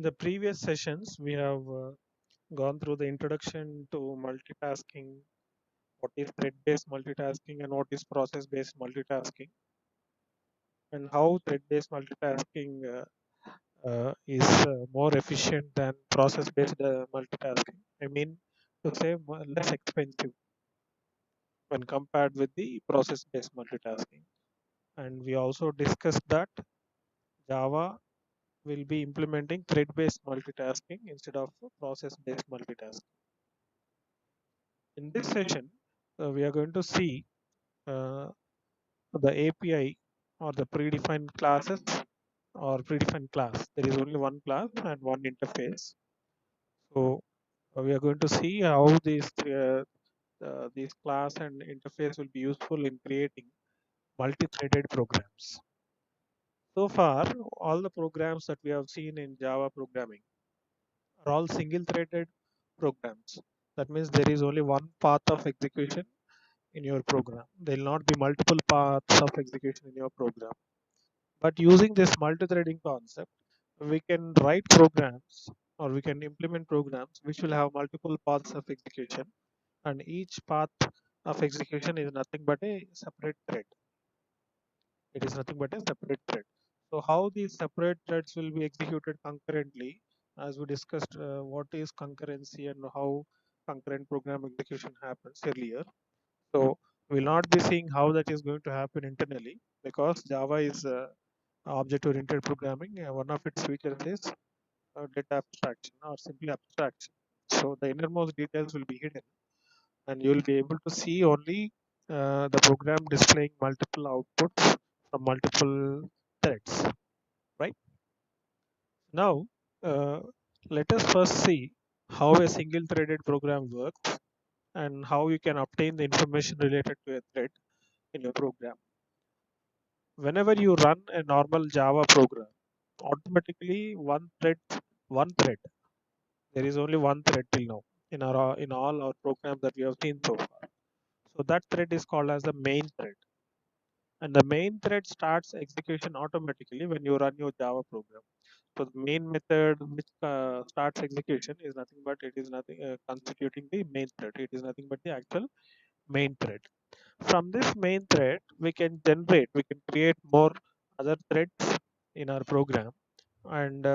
In the previous sessions, we have gone through the introduction to multitasking, what is thread-based multitasking and what is process-based multitasking, and how thread-based multitasking is more efficient than process-based multitasking. I mean, to say less expensive when compared with the process-based multitasking. And we also discussed that Java will be implementing thread-based multitasking instead of process-based multitasking. In this session, we are going to see uh, the API or the predefined classes or predefined class. There is only one class and one interface. So we are going to see how these class and interface will be useful in creating multi-threaded programs. So far, all the programs that we have seen in Java programming are all single-threaded programs. That means there is only one path of execution in your program. There will not be multiple paths of execution in your program. But using this multi-threading concept, we can write programs or we can implement programs which will have multiple paths of execution, and each path of execution is nothing but a separate thread. It is nothing but a separate thread. So how these separate threads will be executed concurrently, as we discussed what is concurrency and how concurrent program execution happens earlier. So we'll not be seeing how that is going to happen internally because Java is object-oriented programming. One of its features is data abstraction or simply abstraction. So the innermost details will be hidden, and you will be able to see only the program displaying multiple outputs from multiple threads. Right now, uh, let us first see how a single-threaded program works and how you can obtain the information related to a thread in your program. Whenever you run a normal Java program, automatically one thread. There is only one thread till now in all our programs that we have seen so far. So that thread is called as the main thread, and the main thread starts execution automatically when you run your Java program. So the main method which starts execution is nothing but it is nothing constituting the main thread. It is nothing but the actual main thread. From this main thread, we can create more other threads in our program and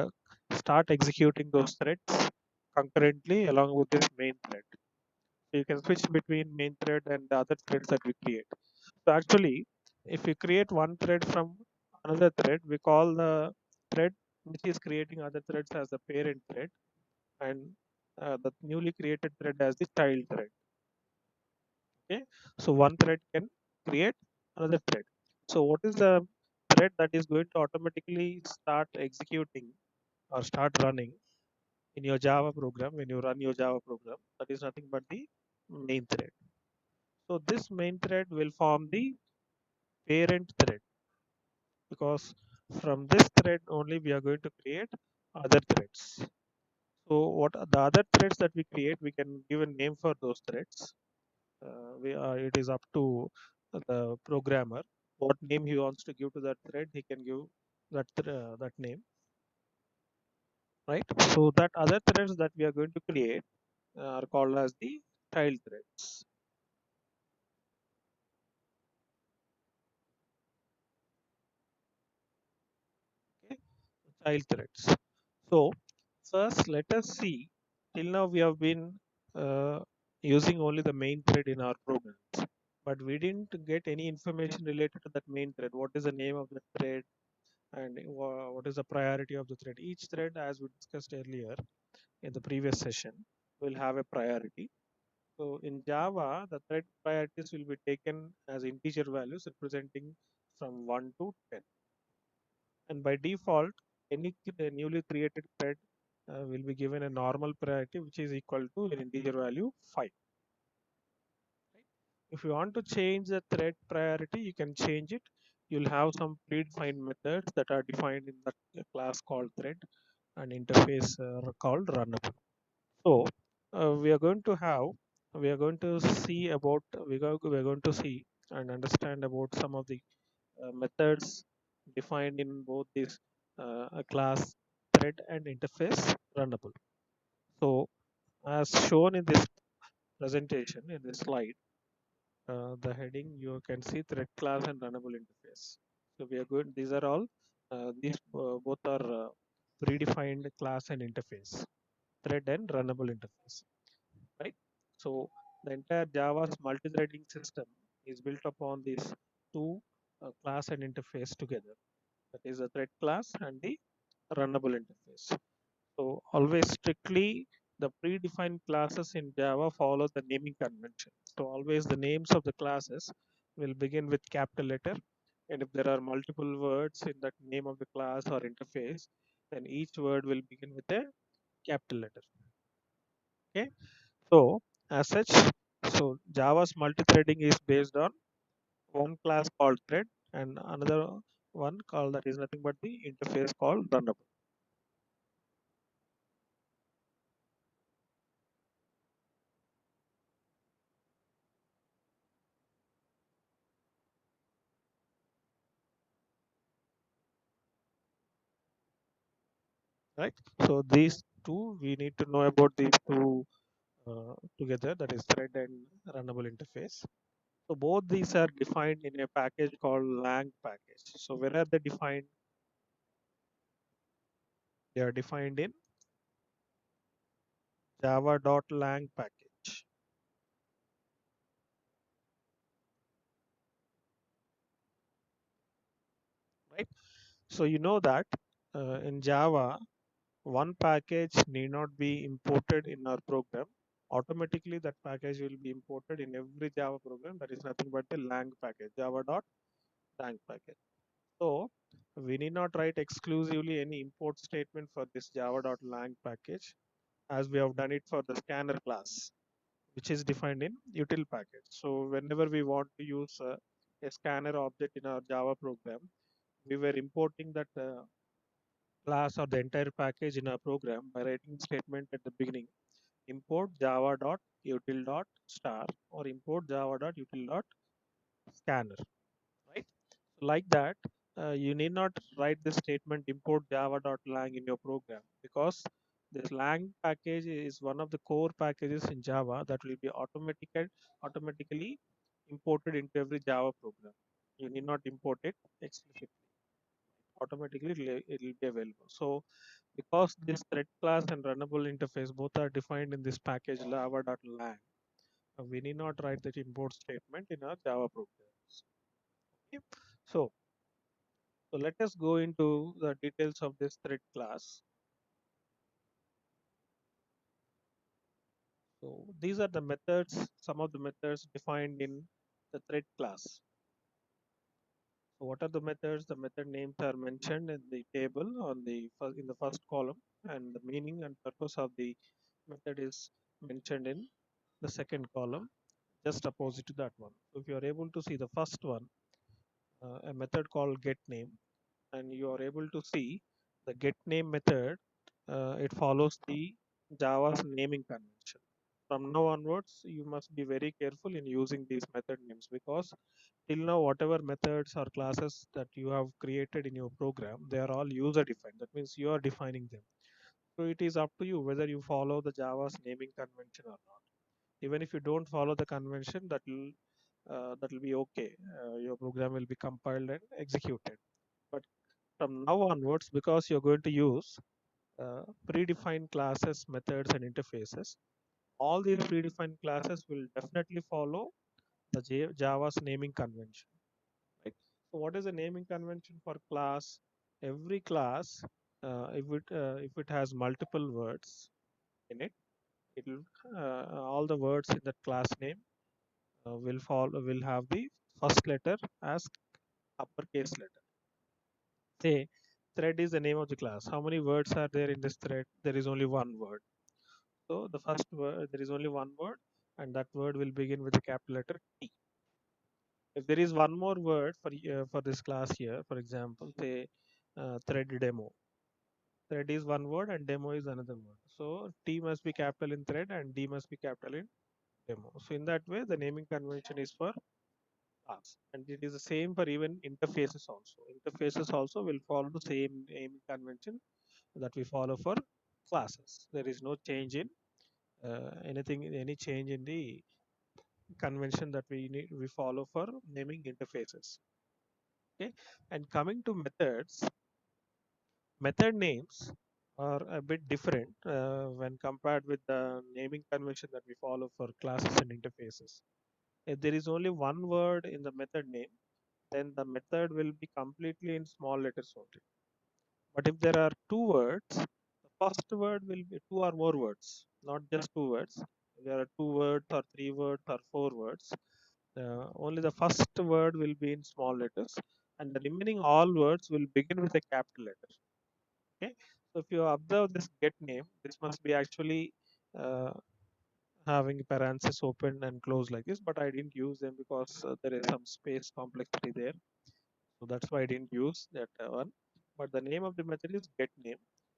start executing those threads concurrently along with this main thread. So you can switch between main thread and the other threads that we create. So actually, if we create one thread from another thread, we call the thread which is creating other threads as the parent thread, and the newly created thread as the child thread. Okay, so one thread can create another thread. So what is the thread that is going to automatically start executing or start running in your Java program when you run your Java program? That is nothing but the main thread. So this main thread will form the parent thread, because from this thread only we are going to create other threads. So what are the other threads that we create, we can give a name for those threads. It is up to the programmer what name he wants to give to that thread. He can give that name, right? So that other threads that we are going to create are called as the child threads. Okay, child threads. So first, let us see. Till now, we have been using only the main thread in our programs, but we didn't get any information related to that main thread. What is the name of the thread, and what is the priority of the thread? Each thread, as we discussed earlier in the previous session, will have a priority. So in Java, the thread priorities will be taken as integer values representing from 1 to 10. And by default, any newly created thread will be given a normal priority which is equal to an integer value 5. Right? If you want to change the thread priority, you can change it. You'll have some predefined methods that are defined in the class called thread and interface called runnable. So we are going to see about we are going to see and understand about some of the methods defined in both this class thread and interface runnable. So as shown in this presentation in this slide, the heading you can see thread class and runnable interface. So we are good. These are all these both are predefined class and interface, thread and runnable interface, right? So the entire Java's multi-threading system is built upon these two class and interface together. That is the thread class and the runnable interface. So always strictly the predefined classes in Java follow the naming convention. So always the names of the classes will begin with capital letter. And if there are multiple words in that name of the class or interface, then each word will begin with a capital letter. Okay. So as such, so Java's multi-threading is based on one class called thread and another one called that is nothing but the interface called runnable. Right. So these two we need to know about these two together, that is thread and runnable interface. So both these are defined in a package called lang package. So where are they defined? They are defined in java.lang package, right? So you know that in Java, one package need not be imported in our program. Automatically, that package will be imported in every Java program. That is nothing but the lang package, java.lang package. So we need not write exclusively any import statement for this java.lang package as we have done it for the scanner class, which is defined in util package. So whenever we want to use a scanner object in our Java program, we were importing that class or the entire package in our program by writing statement at the beginning, import java.util.star or import java.util.scanner, right? Like that, you need not write the statement import java.lang in your program because this lang package is one of the core packages in Java that will be automatically imported into every Java program. You need not import it explicitly. Automatically it will be available. So because this thread class and runnable interface both are defined in this package java.lang, we need not write that import statement in our Java programs. Okay. So So let us go into the details of this thread class. So these are the methods, some of the methods defined in the thread class. So what are the methods? The method names are mentioned in the table in the first column, and the meaning and purpose of the method is mentioned in the second column, just opposite to that one. So if you are able to see the first one, a method called getName, and you are able to see the getName method, it follows the Java's naming convention. From now onwards, you must be very careful in using these method names because till now, whatever methods or classes that you have created in your program, they are all user defined. That means you are defining them. So it is up to you whether you follow the Java's naming convention or not. Even if you don't follow the convention, that will be okay. Your program will be compiled and executed. But from now onwards, because you're going to use predefined classes, methods, and interfaces, all these predefined classes will definitely follow the Java's naming convention. Right? So, what is the naming convention for class? Every class, if it has multiple words in it, it will all the words in that class name will have the first letter as uppercase letter. Say thread is the name of the class. How many words are there in this thread? There is only one word. So the first word, there is only one word, and that word will begin with the capital letter T. If there is one more word for this class here, for example, say thread demo. Thread is one word and demo is another word. So T must be capital in thread and D must be capital in demo. So in that way, the naming convention is for class, and it is the same for even interfaces also. Interfaces also will follow the same naming convention that we follow for classes. There is no change in any change in the convention that we follow for naming interfaces. Okay, and coming to methods, method names are a bit different when compared with the naming convention that we follow for classes and interfaces. If there is only one word in the method name, then the method will be completely in small letters only. But if there are two words, the first word will be two or more words, not just two words. If there are two words or three words or four words, only the first word will be in small letters, and the remaining all words will begin with a capital letter. Okay, so if you observe this get name, this must be actually uh, having parentheses open and closed like this, but I didn't use them because there is some space complexity there, so that's why I didn't use that one. But the name of the method is get name.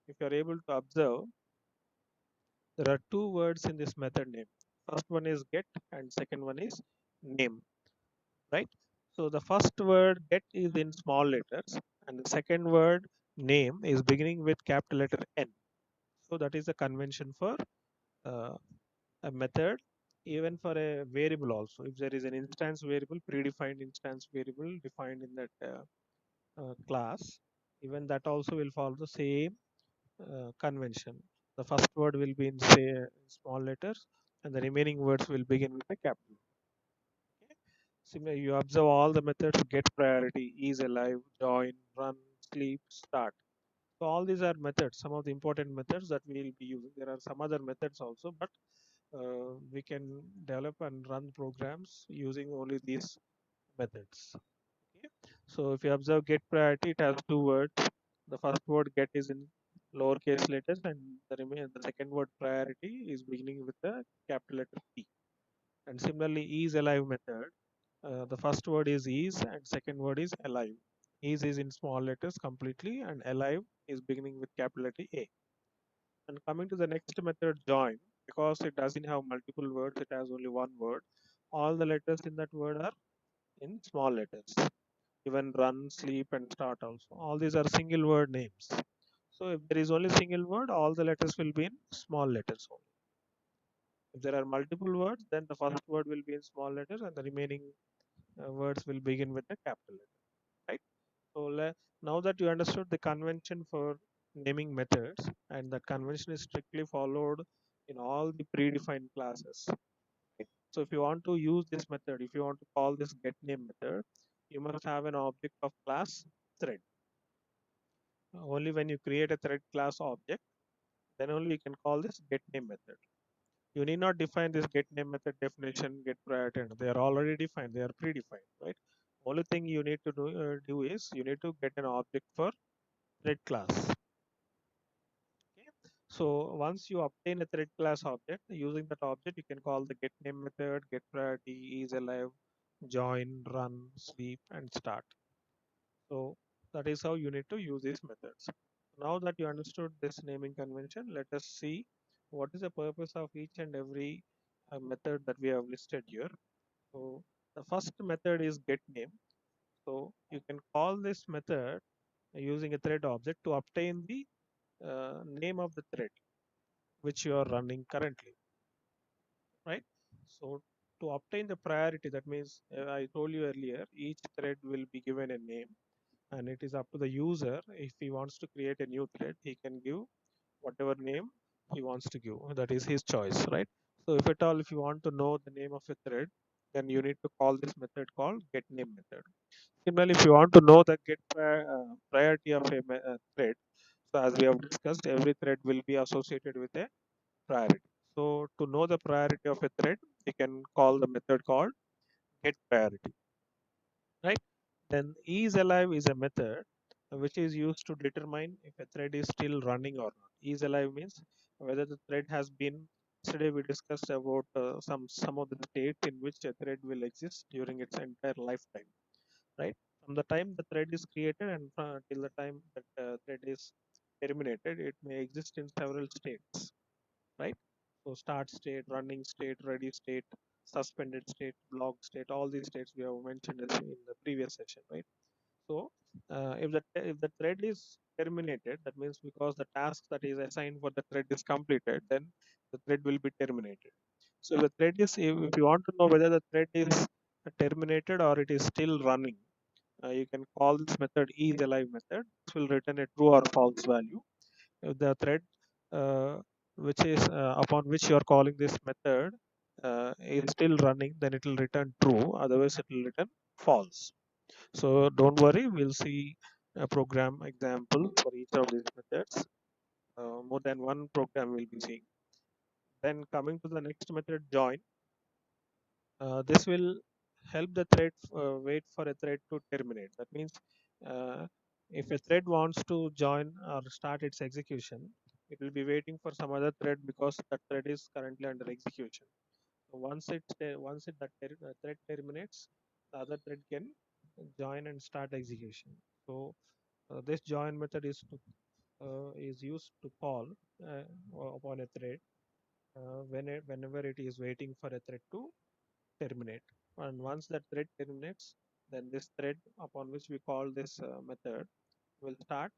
If you are able to observe, there are two words in this method name. First one is get and second one is name, right? So the first word get is in small letters and the second word name is beginning with capital letter N. So that is the convention for uh, a method, even for a variable also. If there is an instance variable, predefined instance variable defined in that class, even that also will follow the same convention. The first word will be in say small letters, and the remaining words will begin with a capital. Okay. Similarly, you observe all the methods: get priority, is alive, join, run, sleep, start. So all these are methods. Some of the important methods that we will be using. There are some other methods also, but we can develop and run programs using only these methods. Okay. So if you observe get priority, it has two words. The first word get is in lowercase letters, and the second word priority is beginning with the capital letter P. And similarly, is alive method. The first word is and second word is alive. Is in small letters completely, and alive is beginning with capital letter A. And coming to the next method, join, because it doesn't have multiple words, it has only one word. All the letters in that word are in small letters. Even run, sleep, and start also. All these are single word names. So if there is only single word, all the letters will be in small letters only. If there are multiple words, then the first word will be in small letters and the remaining words will begin with the capital letter. Right? So now that you understood the convention for naming methods, and that convention is strictly followed in all the predefined classes. Right? So if you want to use this method, if you want to call this get name method, you must have an object of class thread. Only when you create a thread class object, then only you can call this get name method. You need not define this get name method definition, get priority. They are already defined. They are predefined, right? Only thing you need to do is you need to get an object for thread class. Okay. So once you obtain a thread class object, using that object, you can call the get name method, get priority, is alive, join, run, sleep, and start. So that is how you need to use these methods. Now that you understood this naming convention, let us see what is the purpose of each and every method that we have listed here. So the first method is get name. So you can call this method using a thread object to obtain the name of the thread which you are running currently, right? So to obtain the priority, that means I told you earlier, each thread will be given a name, and it is up to the user. If he wants to create a new thread, he can give whatever name he wants to give. That is his choice, right? So if at all, if you want to know the name of a thread, then you need to call this method called get name method. Similarly, if you want to know the priority of a thread, so as we have discussed, every thread will be associated with a priority. So to know the priority of a thread, you can call the method called get priority, right? Then is alive is a method which is used to determine if a thread is still running or not. Is alive means whether the thread has been. Yesterday we discussed about some of the states in which a thread will exist during its entire lifetime, right? From the time the thread is created and till the time that thread is terminated, it may exist in several states, right? So start state, running state, ready state, suspended state, block state, all these states we have mentioned in the previous session, right? So if the thread is terminated, that means because the task that is assigned for the thread is completed, then the thread will be terminated. So if the thread is, if you want to know whether the thread is terminated or it is still running, you can call this method isAlive method. This will return a true or false value. If the thread uh, which is upon which you are calling this method is still running, then it will return true. Otherwise, it will return false. So don't worry, we'll see a program example for each of these methods. More than one program we'll be seeing. Then coming to the next method, join. This will help the thread wait for a thread to terminate. That means if a thread wants to join or start its execution, it will be waiting for some other thread because that thread is currently under execution. So once that thread terminates, the other thread can join and start execution. So this join method is used to call upon a thread whenever it is waiting for a thread to terminate. And once that thread terminates, then this thread upon which we call this method will start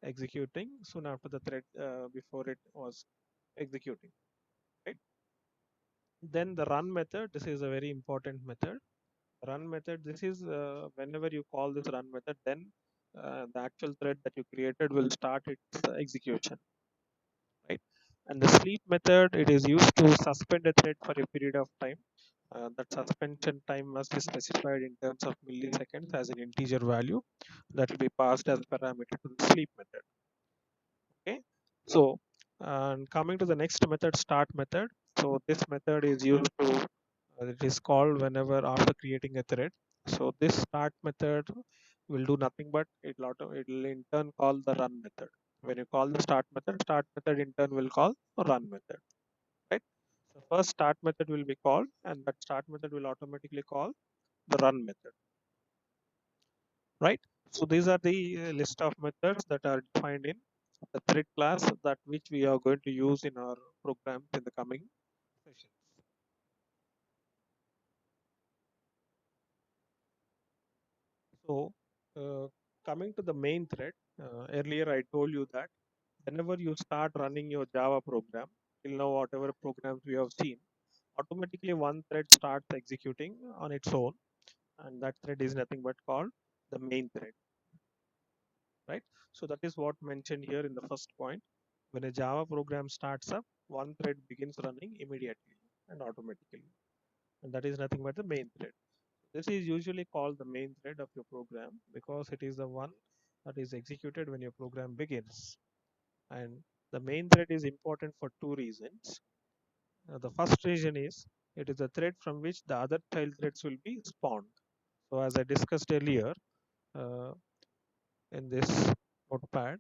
executing soon after the thread before it was executing. Right? Then the run method. This is a very important method. Run method. This is whenever you call this run method, then the actual thread that you created will start its execution. Right? And the sleep method, it is used to suspend a thread for a period of time. That suspension time must be specified in terms of milliseconds as an integer value that will be passed as a parameter to the sleep method. Okay. So, and coming to the next method, start method. So this method is used to, it is called whenever after creating a thread. So this start method will do nothing but it will in turn call the run method. When you call the start method in turn will call run method. Right. So first start method will be called, and that start method will automatically call the run method. Right. So these are the list of methods that are defined in the thread class that which we are going to use in our programs in the coming sessions. So coming to the main thread, earlier I told you that whenever you start running your Java program, till now whatever programs we have seen, automatically one thread starts executing on its own, and that thread is nothing but called the main thread. Right? So that is what mentioned here in the first point. When a Java program starts up, one thread begins running immediately and automatically. And that is nothing but the main thread. This is usually called the main thread of your program because it is the one that is executed when your program begins. And the main thread is important for two reasons. The first reason is it is the thread from which the other child threads will be spawned. So as I discussed earlier uh, in this notepad,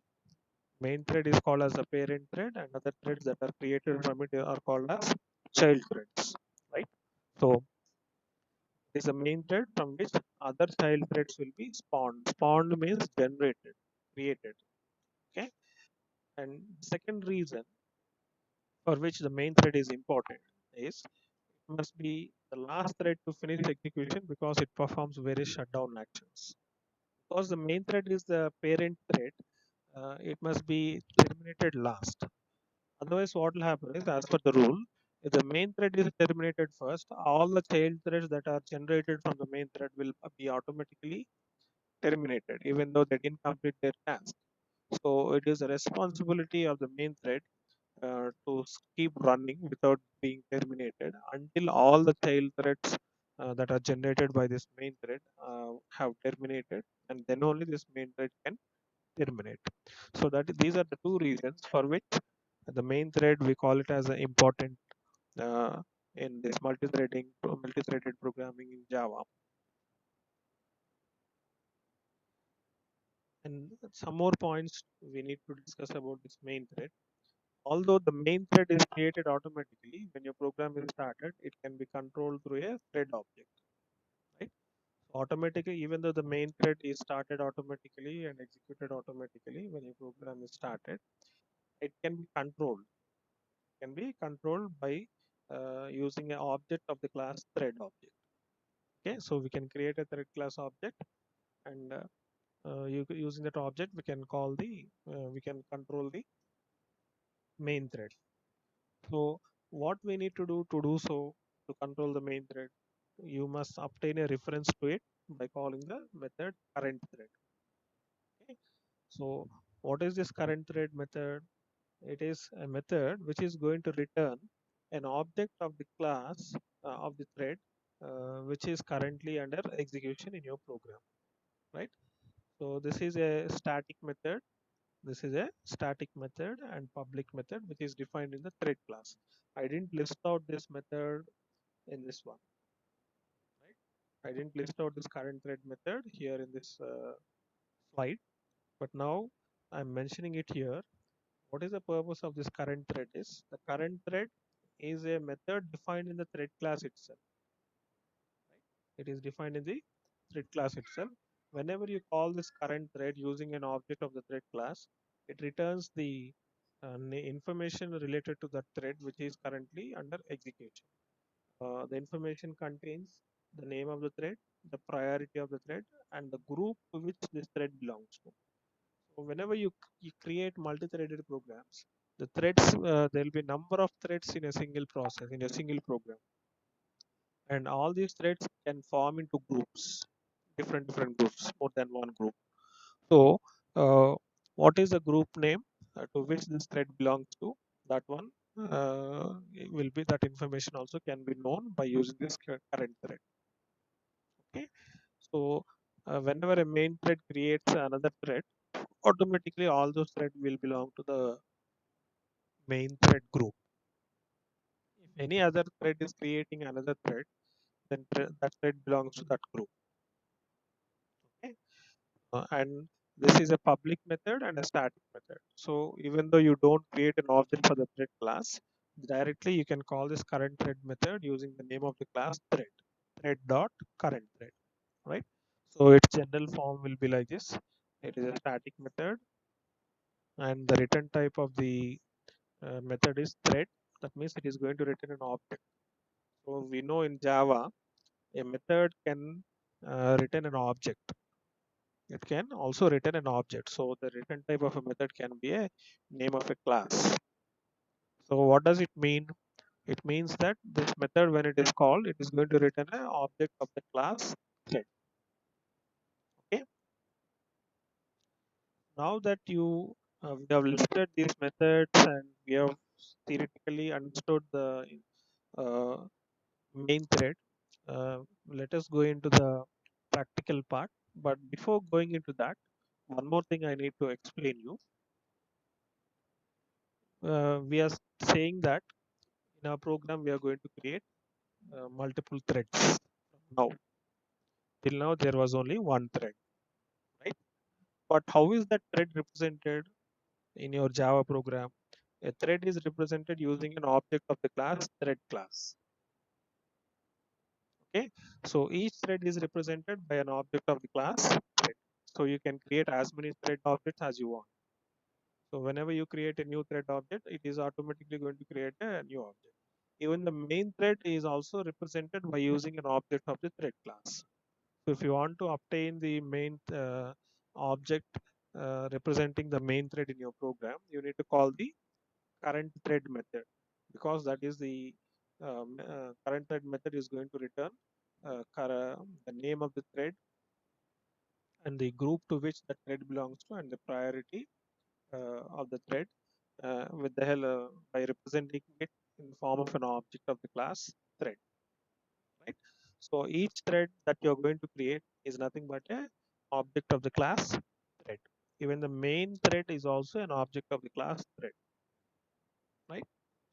main thread is called as the parent thread, and other threads that are created from it are called as child threads. Right? So it is a main thread from which other child threads will be spawned. Spawned means generated, created. Okay. And second reason for which the main thread is important is it must be the last thread to finish execution because it performs various shutdown actions. Because the main thread is the parent thread, it must be terminated last. Otherwise, what will happen is, as per the rule, if the main thread is terminated first, all the child threads that are generated from the main thread will be automatically terminated, even though they didn't complete their task. So it is a responsibility of the main thread keep running without being terminated until all the child threads that are generated by this main thread have terminated, and then only this main thread can terminate. So these are the two reasons for which the main thread we call it as an important uh, in this multi-threaded programming in Java. And some more points we need to discuss about this main thread. Although the main thread is created automatically when your program is started, it can be controlled through a thread object. Right? Automatically, even though the main thread is started automatically and executed automatically when your program is started, it can be controlled. Can be controlled by using an object of the class thread object. Okay, so we can create a thread class object, and using that object, we can call the we can control the main thread. So what we need to do so to control the main thread, you must obtain a reference to it by calling the method current thread. Okay. So what is this current thread method? It is a method which is going to return an object of the class of the thread which is currently under execution in your program, right? So this is a static method. This is a static method and public method which is defined in the thread class. I didn't list out this method in this one, right? I didn't list out this current thread method here in this slide, but now I'm mentioning it here. What is the purpose of this current thread is the current thread is a method defined in the thread class itself, right? It is defined in the thread class itself. Whenever you call this current thread using an object of the thread class, it returns the information related to that thread which is currently under execution. The information contains the name of the thread, the priority of the thread, and the group to which this thread belongs to. So whenever you create multi-threaded programs, the threads there will be number of threads in a single process in a single program, and all these threads can form into groups, different groups, more than one group. So what is the group name to which this thread belongs to? That one will be that information also can be known by using this current thread. Okay. So whenever a main thread creates another thread, automatically all those threads will belong to the main thread group. If any other thread is creating another thread, then that thread belongs to that group. Okay. And this is a public method and a static method. So even though you don't create an object for the thread class, directly you can call this current thread method using the name of the class thread dot current thread, right? So its general form will be like this. It is a static method, and the return type of the method is thread. That means it is going to return an object. So we know in Java, a method can return an object. It can also return an object. So the return type of a method can be a name of a class. So what does it mean? It means that this method, when it is called, it is going to return an object of the class thread. Okay. Now that we have listed these methods and we have theoretically understood the uh, main thread, let us go into the practical part. But before going into that, one more thing I need to explain you. We are saying that in our program we are going to create multiple threads. Now, till now there was only one thread, right? But how is that thread represented in your Java program? A thread is represented using an object of the class thread class. Okay, so each thread is represented by an object of the class thread. So you can create as many thread objects as you want. So whenever you create a new thread object, it is automatically going to create a new object. Even the main thread is also represented by using an object of the thread class. So if you want to obtain the main object representing the main thread in your program, you need to call the current thread method, because that is the current thread method is going to return the name of the thread and the group to which the thread belongs to and the priority of the thread with the hell by representing it in the form of an object of the class thread, right? So each thread that you're going to create is nothing but a object of the class thread. Even the main thread is also an object of the class thread, right?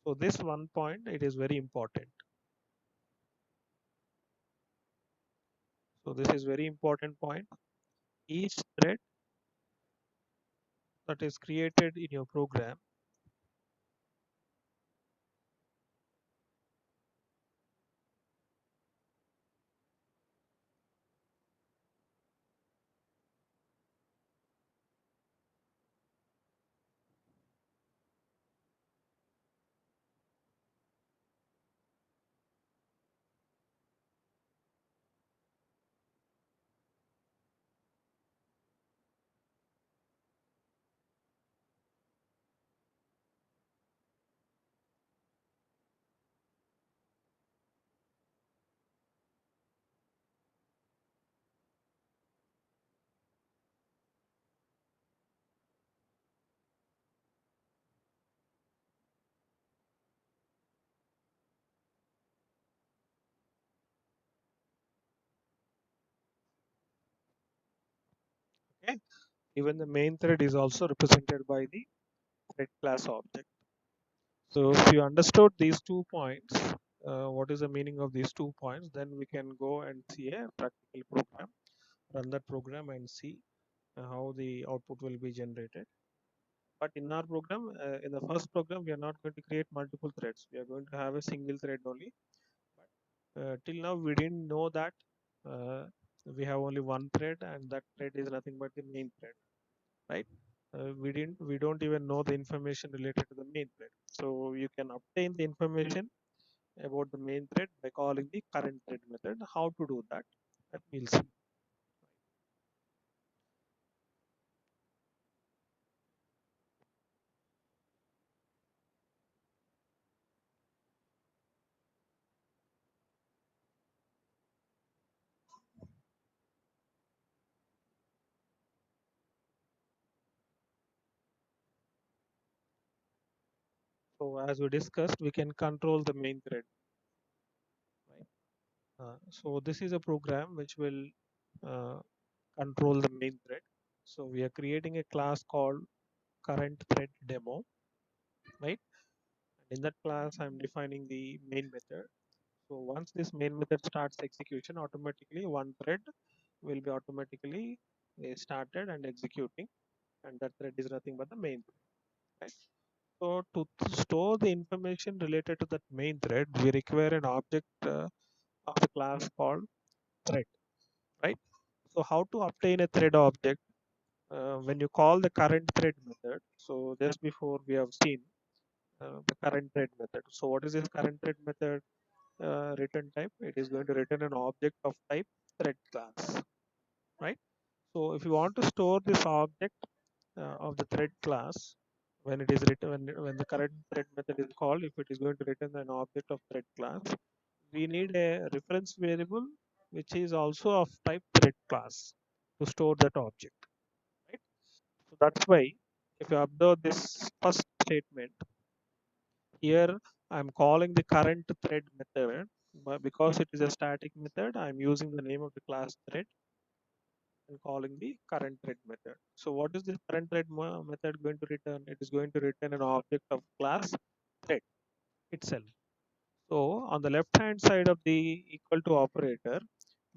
So this one point, it is very important. So this is very important point. Each thread that is created in your program, Okay. Even the main thread is also represented by the thread class object. So if you understood these 2 points, what is the meaning of these 2 points, then we can go and see a practical program, run that program and see how the output will be generated. But in our program, in the first program, we are not going to create multiple threads. We are going to have a single thread only. But till now, we didn't know that uh, we have only one thread, and that thread is nothing but the main thread, right? We don't even know the information related to the main thread. So you can obtain the information about the main thread by calling the current thread method. How to do that? That we'll see. So as we discussed, we can control the main thread, right? So this is a program which will uh, control the main thread. So we are creating a class called current thread demo, right? And in that class, I'm defining the main method. So once this main method starts execution, automatically one thread will be automatically started and executing, and that thread is nothing but the main thread, right? So to store the information related to that main thread, we require an object of the class called thread, right? So how to obtain a thread object? When you call the current thread method, so just before we have seen the current thread method. So what is this current thread method return type? It is going to return an object of type thread class, right? So if you want to store this object of the thread class, when it is written, when the current thread method is called, if it is going to return an object of thread class, we need a reference variable which is also of type thread class to store that object, right? So that's why if you observe this first statement here, I'm calling the current thread method, but because it is a static method, I'm using the name of the class thread and calling the current thread method. So what is this current thread method going to return? It is going to return an object of class thread itself. So on the left hand side of the equal to operator,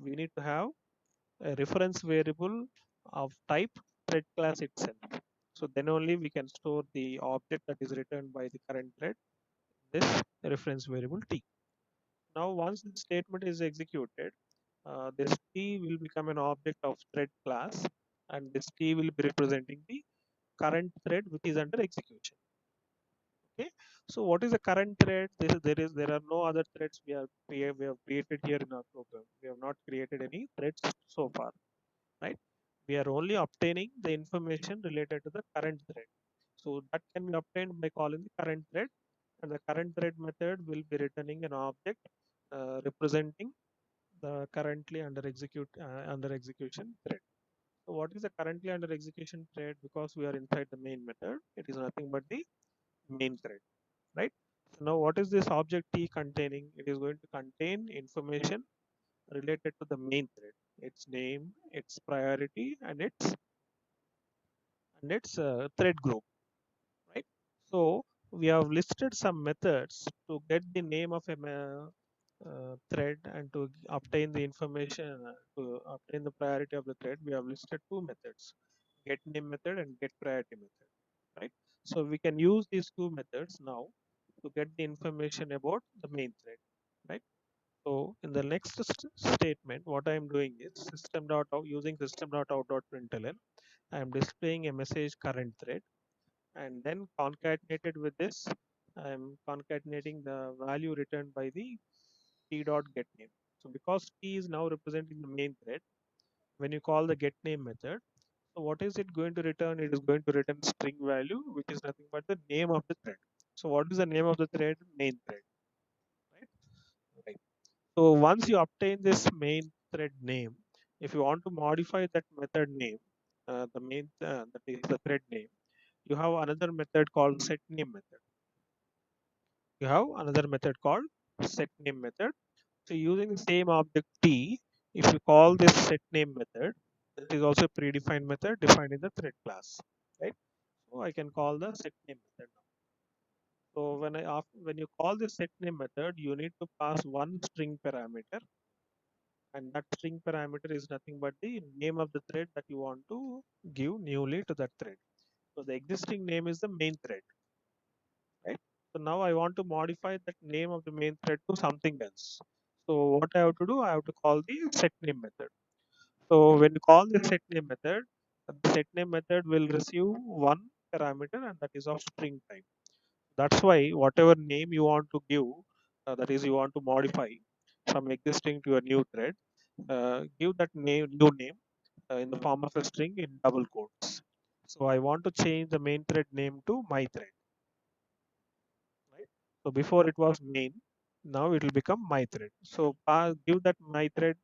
we need to have a reference variable of type thread class itself. So then only we can store the object that is returned by the current thread, this reference variable t. Now once the statement is executed, this t will become an object of thread class, and this t will be representing the current thread which is under execution. Okay. So what is the current thread? There are no other threads we have created here in our program. We have not created any threads so far, right? We are only obtaining the information related to the current thread. So that can be obtained by calling the current thread, and the current thread method will be returning an object representing the currently under execution thread. So what is the currently under execution thread? Because we are inside the main method, it is nothing but the main thread, right? So now what is this object T containing? It is going to contain information related to the main thread, its name, its priority, and its thread group, right? So we have listed some methods to get the name of a thread and to obtain the information to obtain the priority of the thread. We have listed two methods: get name method and get priority method, right? So we can use these two methods now to get the information about the main thread, right? So in the next statement, what I am doing is system dot out using system dot out dot println. I am displaying a message current thread, and then concatenated with this, I am concatenating the value returned by the t dot get name. So because t is now representing the main thread, when you call the get name method, so what is it going to return? It is going to return string value, which is nothing but the name of the thread. So what is the name of the thread? Main thread, right? Right. So once you obtain this main thread name, if you want to modify that method name, that is the thread name, you have another method called set name method. You have another method called set name method. So using the same object t, if you call this set name method, That is also a predefined method defined in the thread class, right? So I can call the set name method now. So when you call the set name method, you need to pass one string parameter, and that string parameter is nothing but the name of the thread that you want to give newly to that thread. So the existing name is the main thread, right? So now I want to modify that name of the main thread to something else. So what I have to do, I have to call the set name method. So when you call the set name method, the set name method will receive one parameter, and that is of string type. That's why whatever name you want to give, that is you want to modify from existing to a new thread, give that new name in the form of a string in double quotes. So I want to change the main thread name to my thread, right? So before it was main, now it will become my thread. So give that my thread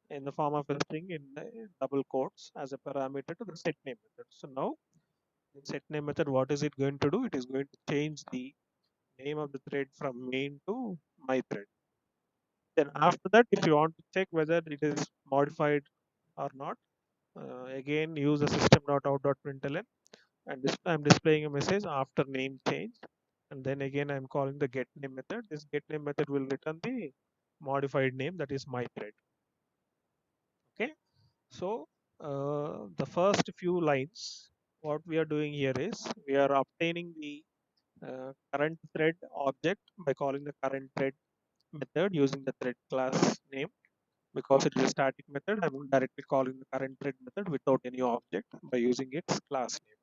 in the form of a string in double quotes as a parameter to the set name method. So now the set name method, what is it going to do? It is going to change the name of the thread from main to my thread. Then after that, if you want to check whether it is modified or not, again use the system.out.println, and I'm displaying a message after name change, and then again I'm calling the get name method. This get name method will return the modified name, that is my thread. Okay, so the first few lines, what we are doing here is we are obtaining the current thread object by calling the current thread method using the thread class name. Because it is a static method, I'm directly calling the current thread method without any object by using its class name,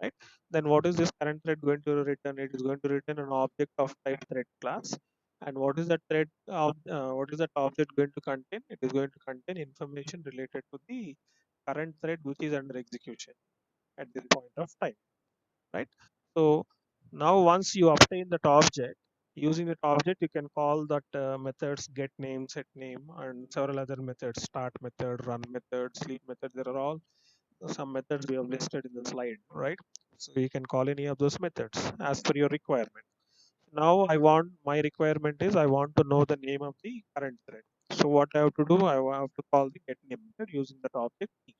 right? Then what is this current thread going to return? It is going to return an object of type thread class. And what is that what is that object going to contain? It is going to contain information related to the current thread which is under execution at this point of time, right? So now once you obtain that object, using that object you can call that methods get name, set name, and several other methods, start method, run method, sleep method. There are all some methods we have listed in the slide, right? So you can call any of those methods as per your requirement. Now I want, my requirement is I want to know the name of the current thread. So what I have to do, I have to call the get name method using that object T,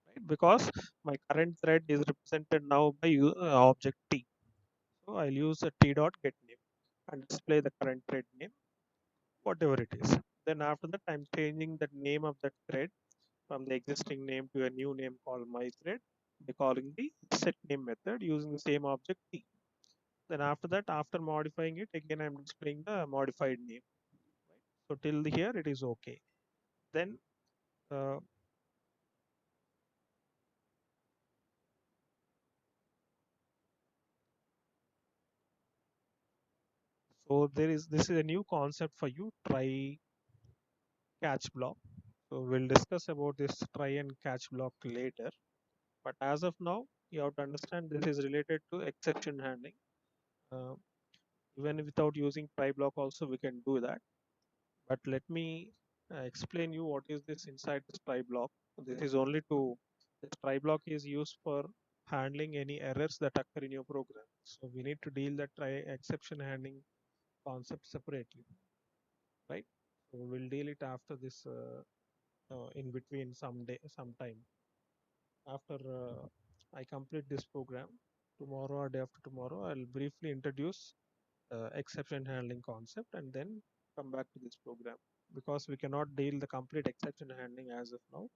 right? Because my current thread is represented now by object T. So I'll use a T dot get name and display the current thread name, whatever it is. Then after that, I'm changing the name of that thread from the existing name to a new name called my thread by calling the set name method using the same object T. Then after that, after modifying it, again I'm displaying the modified name. Right? So till here it is okay. Then uh, so there is, this is a new concept for you, try catch block. So we'll discuss about this try and catch block later. But as of now, you have to understand this is related to exception handling. Uh, Even without using try block also we can do that. But let me explain you what is this inside this try block. This is only to, this try block is used for handling any errors that occur in your program. So we need to deal that try exception handling concept separately, right? So we'll deal it after this in between some time. After I complete this program tomorrow or day after tomorrow, I'll briefly introduce exception handling concept and then come back to this program, because we cannot deal the complete exception handling as of now.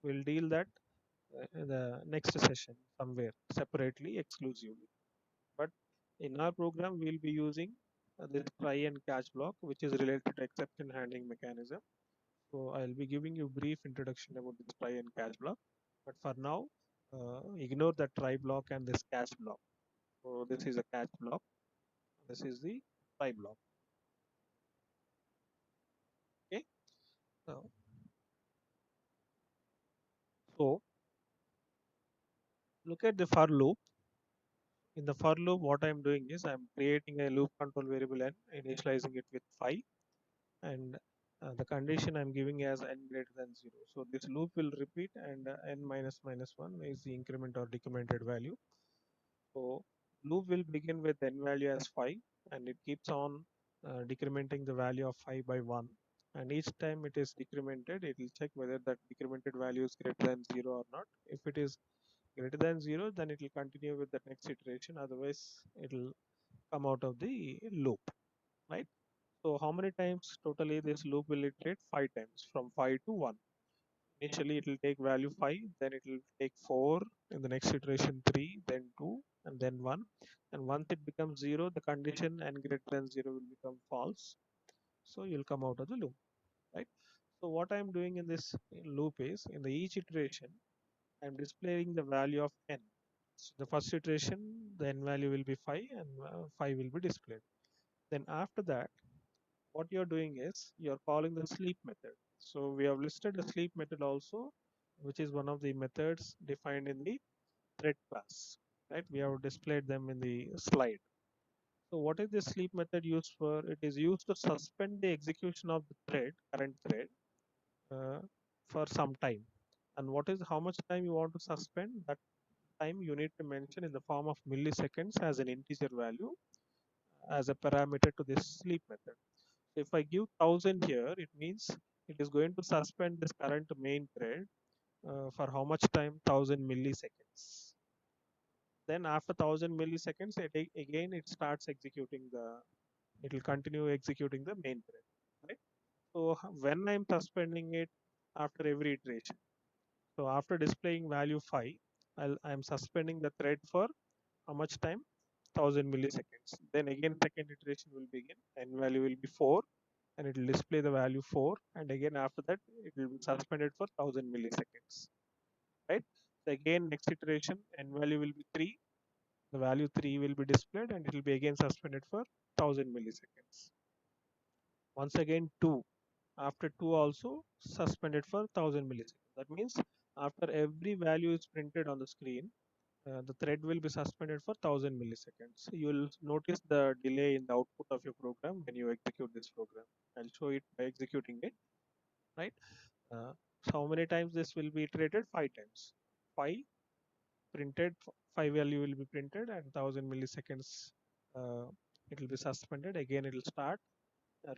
We'll deal that in the next session somewhere separately, exclusively. But in our program, we'll be using this try and catch block, which is related to exception handling mechanism. So I'll be giving you brief introduction about this try and catch block. But for now, ignore the try block and this catch block. So this is a catch block. This is the try block. Okay. Uh, so look at the for loop. In the for loop, what I'm doing is I'm creating a loop control variable n, initializing it with 5, and the condition I'm giving as n greater than 0. So this loop will repeat, and n minus minus 1 is the increment or decremented value. So loop will begin with n value as 5, and it keeps on decrementing the value of 5 by 1 and each time it is decremented, it will check whether that decremented value is greater than 0 or not. If it is greater than 0, then it will continue with the next iteration, otherwise it will come out of the loop, right? So how many times totally this loop will iterate? 5 times, from 5 to 1. Initially it will take value 5, then it will take 4, in the next iteration 3, then 2, and then 1. And once it becomes 0, the condition and greater than 0 will become false, so you'll come out of the loop, right? So what I'm doing in this loop is, in the each iteration I'm displaying the value of n. So the first iteration, the n value will be 5, and 5 will be displayed. Then after that, what you're doing is you're calling the sleep method. So we have listed the sleep method also, which is one of the methods defined in the thread class, right? We have displayed them in the slide. So what is the sleep method used for? It is used to suspend the execution of the current thread, uh, for some time. And what is how much time you want to suspend? That time you need to mention in the form of milliseconds as an integer value, as a parameter to this sleep method. So if I give 1000 here, it means it is going to suspend this current main thread, for how much time? 1000 milliseconds. Then after 1000 milliseconds, again it starts executing it will continue executing the main thread, right? So when I'm suspending it after every iteration, so after displaying value 5, I'm suspending the thread for how much time? 1000 milliseconds. Then again second iteration will begin, and value will be 4, and it will display the value 4, and again after that it will be suspended for 1000 milliseconds, right? So again next iteration, and value will be 3, the value 3 will be displayed, and it will be again suspended for 1000 milliseconds. Once again 2, after 2 also suspended for 1000 milliseconds. That means after every value is printed on the screen, the thread will be suspended for 1000 milliseconds. You will notice the delay in the output of your program when you execute this program. I'll show it by executing it, right? uh, so how many times this will be iterated? 5 times. 5 printed, 5 value will be printed, and 1000 milliseconds, uh, it will be suspended. Again it will start,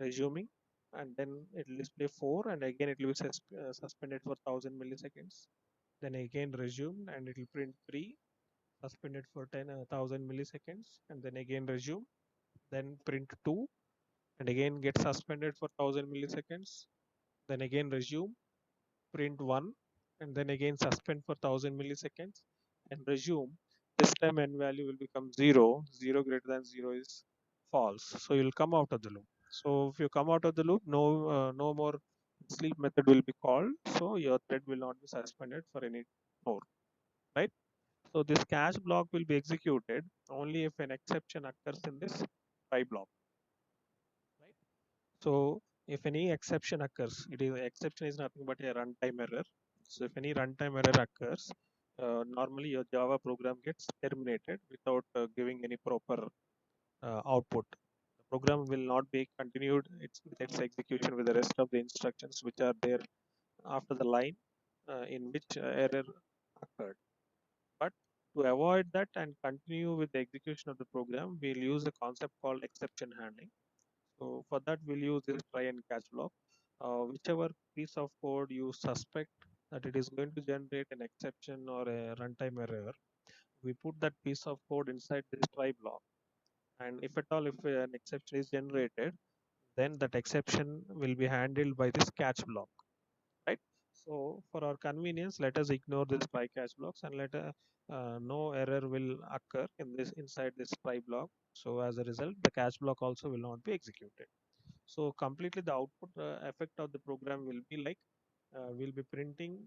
resuming, and then it will display 4, and again it will be suspended for 1000 milliseconds. Then again resume, and it will print 3, suspended for 10,000 milliseconds, and then again resume. Then print 2, and again get suspended for 1000 milliseconds. Then again resume, print 1, and then again suspend for 1000 milliseconds, and resume. This time n value will become 0. 0 greater than 0 is false, so you'll come out of the loop. So if you come out of the loop, no more sleep method will be called, so your thread will not be suspended for any more, right? So this catch block will be executed only if an exception occurs in this try block, right? So if any exception occurs, exception is nothing but a runtime error. So if any runtime error occurs, normally your Java program gets terminated without giving any proper output. The program will not be continued with its execution with the rest of the instructions which are there after the line in which error occurred. But to avoid that and continue with the execution of the program, we'll use a concept called exception handling. So for that, we'll use this try and catch block. Whichever piece of code you suspect that it is going to generate an exception or a runtime error, we put that piece of code inside this try block. And if at all, if an exception is generated, then that exception will be handled by this catch block, right? So for our convenience, let us ignore this try catch blocks, and no error will occur in this inside this try block. So as a result, the catch block also will not be executed. So completely the output effect of the program will be like, we'll be printing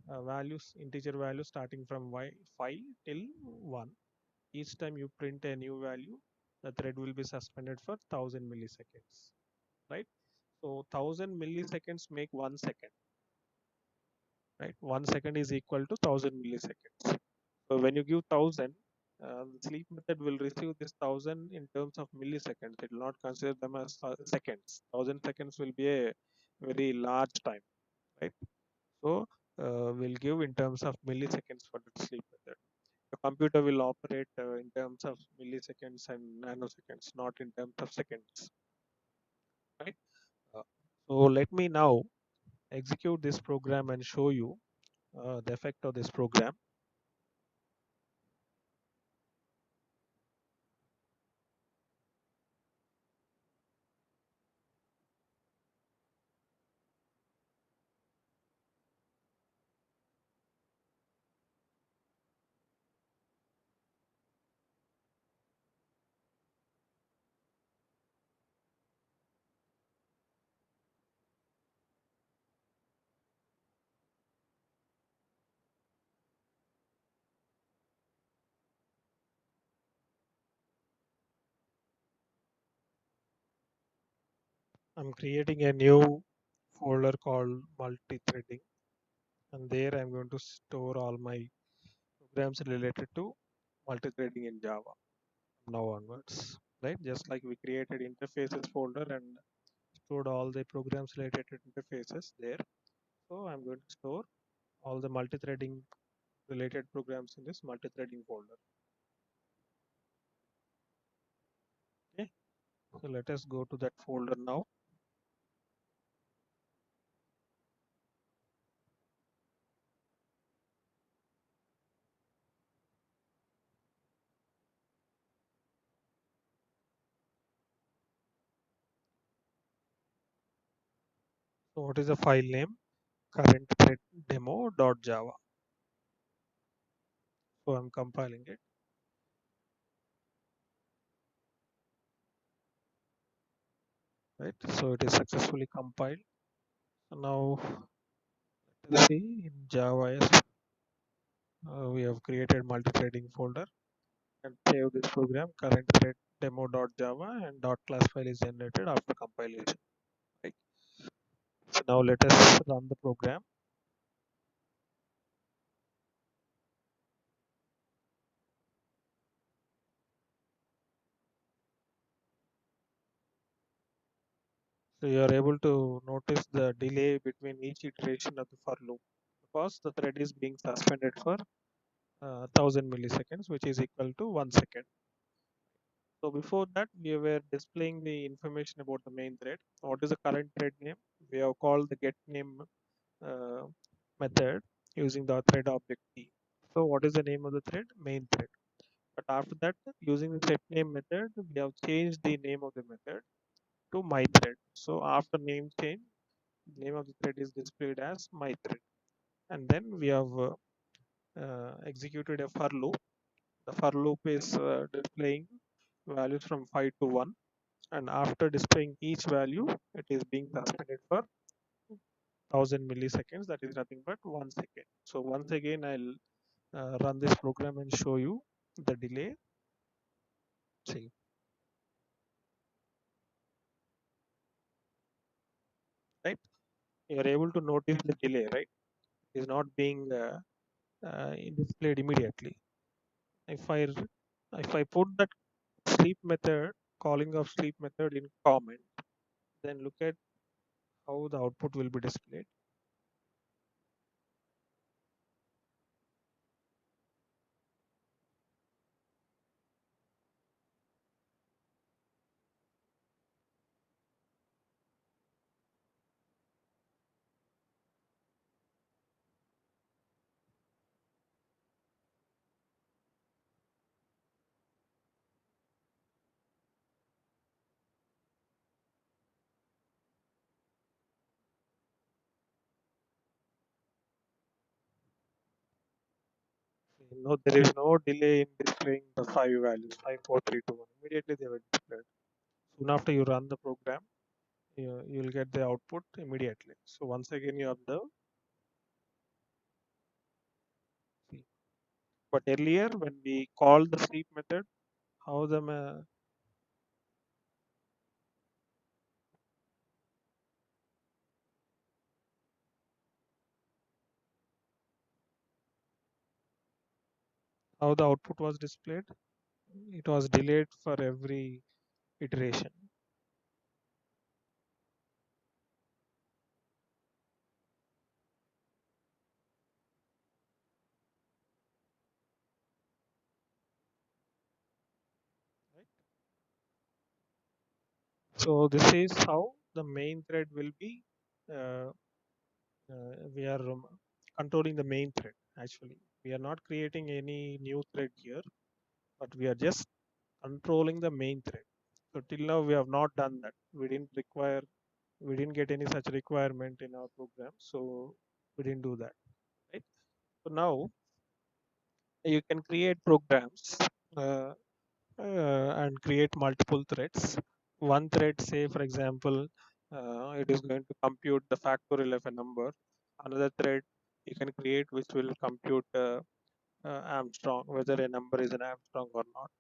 values, integer values starting from 5 till 1. Each time you print a new value, the thread will be suspended for 1000 milliseconds, right? So 1000 milliseconds make 1 second, right? 1 second is equal to 1000 milliseconds. So when you give 1000, the sleep method will receive this 1000 in terms of milliseconds. It will not consider them as seconds. 1000 seconds will be a very large time, right? So we'll give in terms of milliseconds for the sleep method. The computer will operate in terms of milliseconds and nanoseconds, not in terms of seconds, right? Uh, So let me now execute this program and show you the effect of this program. I'm creating a new folder called multi-threading, and there I'm going to store all my programs related to multi-threading in Java now onwards. Right, just like we created interfaces folder and stored all the programs related to interfaces there. So I'm going to store all the multi-threading related programs in this multi-threading folder. Okay, so let us go to that folder now. So what is the file name? Current thread demo.java. So I'm compiling it. Right, so it is successfully compiled. So now let's see in Java, we have created multi-threading folder and save this program current thread demo.java, and class file is generated after compilation. Right. So now let us run the program. So you are able to notice the delay between each iteration of the for loop because the thread is being suspended for 1000 milliseconds, which is equal to 1 second. So before that, we were displaying the information about the main thread. What is the current thread name? We have called the get name uh, method using the thread object key. So what is the name of the thread? Main thread. But after that, using the set name method, we have changed the name of the method to my thread. So after name change, the name of the thread is displayed as my thread. And then we have executed a for loop. The for loop is displaying values from 5 to 1, and after displaying each value, it is being suspended for 1000 milliseconds. That is nothing but 1 second. So once again, I'll run this program and show you the delay. See, right, you're able to notice the delay, right? It is not being displayed immediately. If i if i put that sleep method, calling of sleep method in comment, then look at how the output will be displayed. No, there is no delay in displaying the five values, 5 4 3 2 1. Immediately they will displayed. Soon after you run the program, you'll get the output immediately. So once again you observe. See. But earlier when we called the sleep method, how how the output was displayed, it was delayed for every iteration. Right? So this is how the main thread will be uh, we are controlling the main thread. Actually, we are not creating any new thread here, but we are just controlling the main thread. So till now we have not done that. We didn't get any such requirement in our program, so we didn't do that, right? So now you can create programs uh, and create multiple threads. One thread, say for example, it is going to compute the factorial of a number. Another thread you can create which will compute Armstrong, whether a number is an Armstrong or not.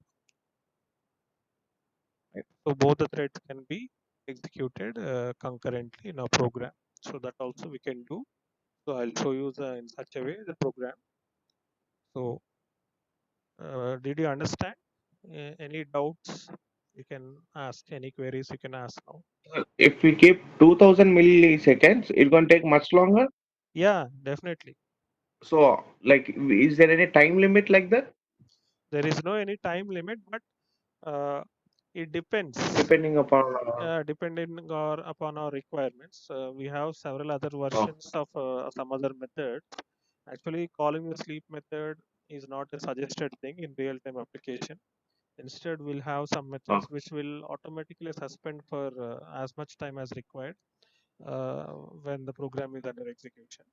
Right? So both the threads can be executed concurrently in a program. So that also we can do. So I'll show you in such a way the program. So did you understand? Any doubts? You can ask any queries. You can ask now. If we keep 2000 milliseconds, it's going to take much longer. Yeah, definitely. So, like, is there any time limit like that? There is no any time limit, but uh, it depends. Depending upon. Depending upon our requirements. We have several other Oh, versions of some other methods. Actually, calling the sleep method is not a suggested thing in real-time application. Instead, we'll have some oh, methods which will automatically suspend for as much time as required uh, when the program is under execution.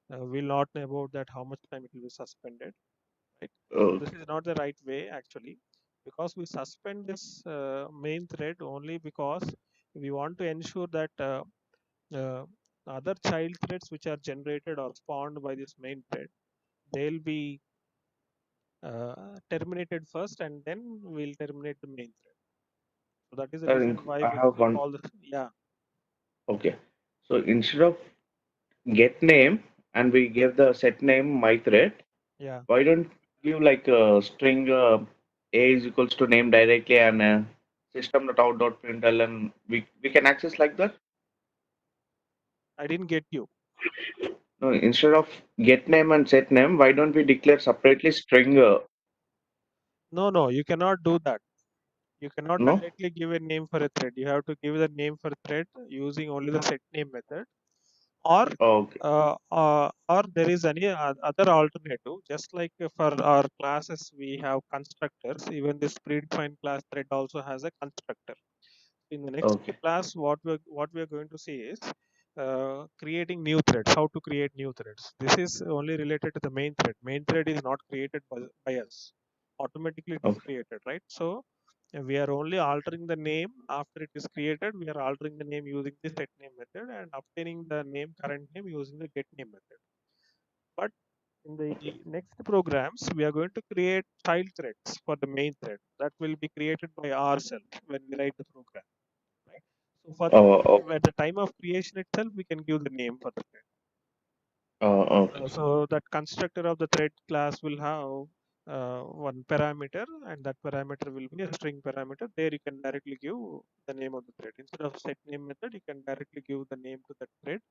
We'll not know about that how much time it will be suspended, right? So oh, this is not the right way actually, because we suspend this main thread only because we want to ensure that uh, other child threads which are generated or spawned by this main thread, they'll be terminated first, and then we'll terminate the main thread. So that is the I reason think why I have we one. call this. Yeah, Okay. So instead of get name and we give the set name my thread, yeah. why don't give like a string a is equals to name directly and system.out.println and we can access like that? I didn't get you. No, instead of get name and set name, why don't we declare separately string? No, no, you cannot do that. You cannot No? directly give a name for a thread. You have to give the name for thread using only the set name method, or Okay. or there is any other alternative. Just like for our classes, we have constructors. Even this predefined class thread also has a constructor. In the next Okay. class, what we are going to see is creating new threads. How to create new threads. This is only related to the main thread. Main thread is not created by us. Automatically it is Okay. created, right? So we are only altering the name after it is created. We are altering the name using the set name method and obtaining the name current name using the get name method. But in the next programs, we are going to create child threads for the main thread that will be created by ourselves when we write the program, right? So for that, Oh, okay. at the time of creation itself, we can give the name for the thread. Okay. So that constructor of the thread class will have one parameter, and that parameter will be a string parameter. There you can directly give the name of the thread. Instead of set name method, you can directly give the name to that thread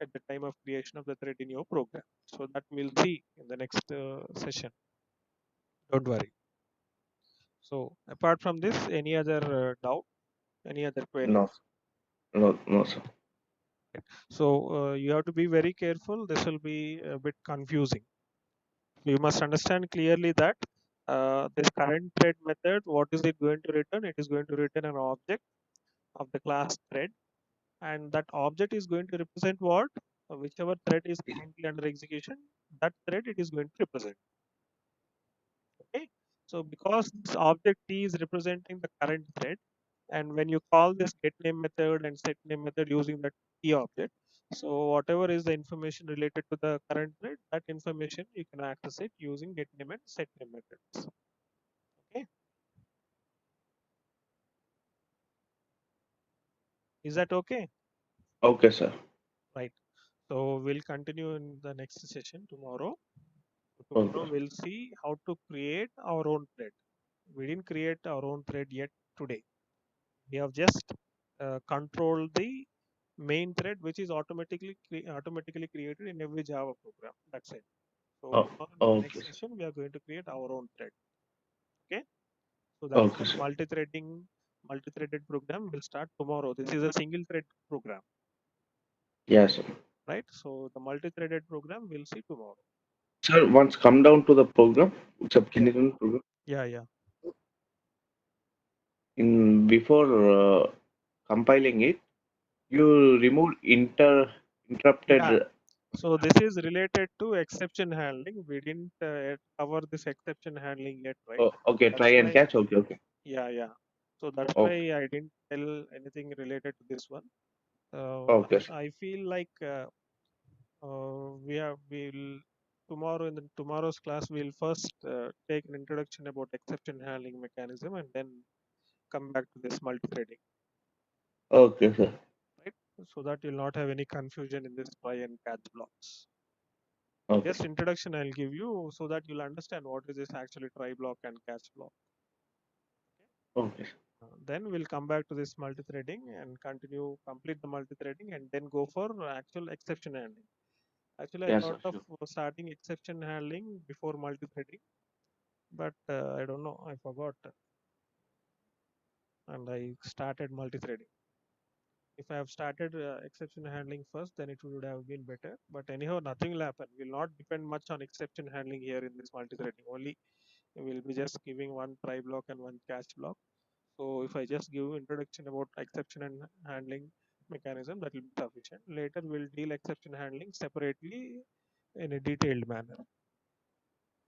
at the time of creation of the thread in your program. So that we'll see in the next session. Don't worry. So apart from this, any other doubt, any other No, queries? no, no, sir. So you have to be very careful. This will be a bit confusing. You must understand clearly that this current thread method, what is it going to return? It is going to return an object of the class thread, and that object is going to represent what? Whichever thread is currently under execution, that thread it is going to represent. Okay. So because this object T is representing the current thread, and when you call this get name method and set name method using that T object, so whatever is the information related to the current thread, that information you can access it using get name and set name methods. Okay. Is that okay? Okay, sir. Right. So we'll continue in the next session tomorrow. Tomorrow Okay. we'll see how to create our own thread. We didn't create our own thread yet today. We have just controlled the main thread, which is automatically created in every Java program. That's it. So Oh, tomorrow in the okay, next sir. session, we are going to create our own thread. Okay. So that is Okay, what sir. multi-threading multi-threaded program will start tomorrow. This is a single thread program, Yes, sir. right? So the multi-threaded program we'll see tomorrow. Sir, once come down to the program, it's a Yeah, kindergarten program. yeah. In before compiling it, you remove Yeah. interrupted. So this is related to exception handling. We didn't cover this exception handling yet, right? Oh, okay, try That's and why, catch. Okay, okay, yeah. So that's why okay, I didn't tell anything related to this one. okay, sir. I feel like we'll tomorrow in the tomorrow's class we'll first take an introduction about exception handling mechanism and then come back to this multi-threading, Okay, sir. right? So that you'll not have any confusion in this try and catch blocks. Okay, Just introduction I'll give you so that you'll understand what is this actually try block and catch block. okay, sir. Then we'll come back to this multi-threading and continue complete the multi-threading and then go for actual exception handling. Actually, I Yes, thought sir. of Sure. starting exception handling before multi-threading, but I don't know, I forgot, and I started multi-threading. If I have started exception handling first, then it would have been better. But anyhow, nothing will happen. We'll not depend much on exception handling here in this multi-threading. Only we'll be just giving one try block and one catch block. So if I just give introduction about exception and handling mechanism, that will be sufficient. Later we'll deal exception handling separately in a detailed manner.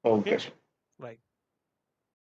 Okay, Okay, sir. right.